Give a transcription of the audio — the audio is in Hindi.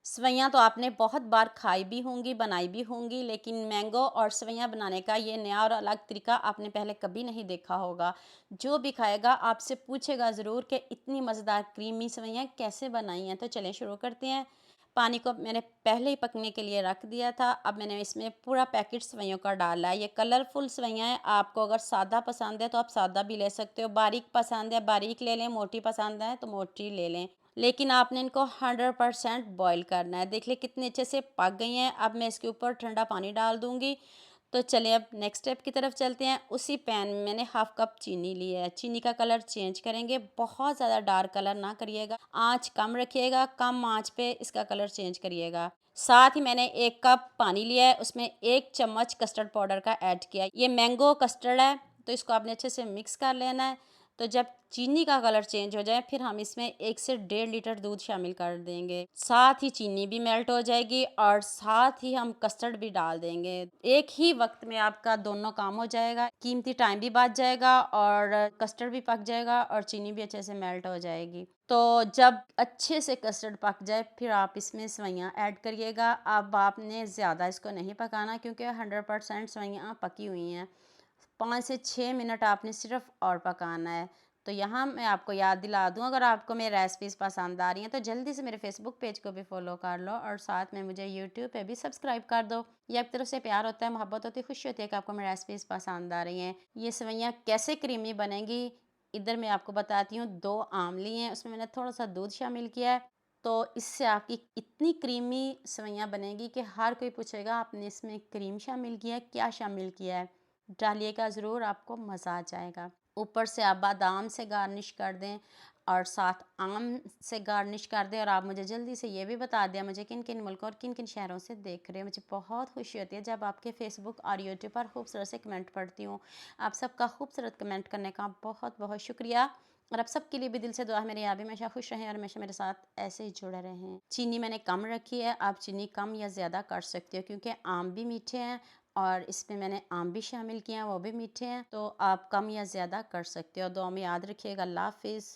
सेवइयाँ तो आपने बहुत बार खाई भी होंगी, बनाई भी होंगी, लेकिन मैंगो और सेवइयाँ बनाने का ये नया और अलग तरीका आपने पहले कभी नहीं देखा होगा। जो भी खाएगा आपसे पूछेगा ज़रूर कि इतनी मज़ेदार क्रीमी सेवइयाँ कैसे बनाई हैं? तो चलें शुरू करते हैं। पानी को मैंने पहले ही पकने के लिए रख दिया था। अब मैंने इसमें पूरा पैकेट सेवइयों का डाला है। ये कलरफुल सेवइयाँ हैं, आपको अगर सादा पसंद है तो आप सादा भी ले सकते हो, बारीक पसंद है बारीक ले लें, मोटी पसंद है तो मोटी ले लें। लेकिन आपने इनको 100% बॉयल करना है। देख लें कितने अच्छे से पक गई हैं। अब मैं इसके ऊपर ठंडा पानी डाल दूँगी। तो चलिए अब नेक्स्ट स्टेप की तरफ चलते हैं। उसी पैन में मैंने हाफ़ कप चीनी ली है। चीनी का कलर चेंज करेंगे, बहुत ज़्यादा डार्क कलर ना करिएगा। आँच कम रखिएगा, कम आँच पे इसका कलर चेंज करिएगा। साथ ही मैंने 1 कप पानी लिया है, उसमें 1 चम्मच कस्टर्ड पाउडर का ऐड किया है। ये मैंगो कस्टर्ड है, तो इसको आपने अच्छे से मिक्स कर लेना है। तो जब चीनी का कलर चेंज हो जाए फिर हम इसमें 1 से डेढ़ लीटर दूध शामिल कर देंगे। साथ ही चीनी भी मेल्ट हो जाएगी और साथ ही हम कस्टर्ड भी डाल देंगे। एक ही वक्त में आपका दोनों काम हो जाएगा, कीमती टाइम भी बच जाएगा और कस्टर्ड भी पक जाएगा और चीनी भी अच्छे से मेल्ट हो जाएगी। तो जब अच्छे से कस्टर्ड पक जाए फिर आप इसमें सेवइयाँ ऐड करिएगा। अब आपने ज़्यादा इसको नहीं पकाना क्योंकि 100% सेवइयाँ पकी हुई हैं। 5 से 6 मिनट आपने सिर्फ और पकाना है। तो यहाँ मैं आपको याद दिला दूँ, अगर आपको मेरी रेसिपीज़ पसंद आ रही हैं तो जल्दी से मेरे फेसबुक पेज को भी फॉलो कर लो और साथ में मुझे यूट्यूब पे भी सब्सक्राइब कर दो। ये एक तरफ से प्यार होता है, मोहब्बत होती है, खुशी होती है कि आपको मेरी रेसिपीज़ पसंद आ रही हैं। ये सेवइयाँ कैसे क्रीमी बनेंगी, इधर मैं आपको बताती हूँ। 2 आम लिए हैं, उसमें मैंने थोड़ा सा दूध शामिल किया है। तो इससे आपकी इतनी क्रीमी सेवइयाँ बनेगी कि हर कोई पूछेगा आपने इसमें क्रीम शामिल किया है, क्या शामिल किया है? डालिएगा ज़रूर, आपको मज़ा आ जाएगा। ऊपर से आप बादाम से गार्निश कर दें और साथ आम से गार्निश कर दें। और आप मुझे जल्दी से ये भी बता दें मुझे किन-किन मुल्कों और किन-किन शहरों से देख रहे हैं। मुझे बहुत खुशी होती है जब आपके फ़ेसबुक और यूट्यूब पर खूबसूरत से कमेंट पढ़ती हूँ। आप सबका खूबसूरत कमेंट करने का बहुत-बहुत शुक्रिया। और आप सबके लिए भी दिल से दुआ है मेरी आप भी हमेशा खुश रहें और हमेशा मेरे साथ ऐसे ही जुड़े रहें। चीनी मैंने कम रखी है, आप चीनी कम या ज़्यादा कर सकते हो क्योंकि आम भी मीठे हैं और इसमें मैंने आम भी शामिल किए हैं, वो भी मीठे हैं। तो आप कम या ज़्यादा कर सकते हो। दुआ में याद रखिएगा। अल्लाह हाफ़िज़।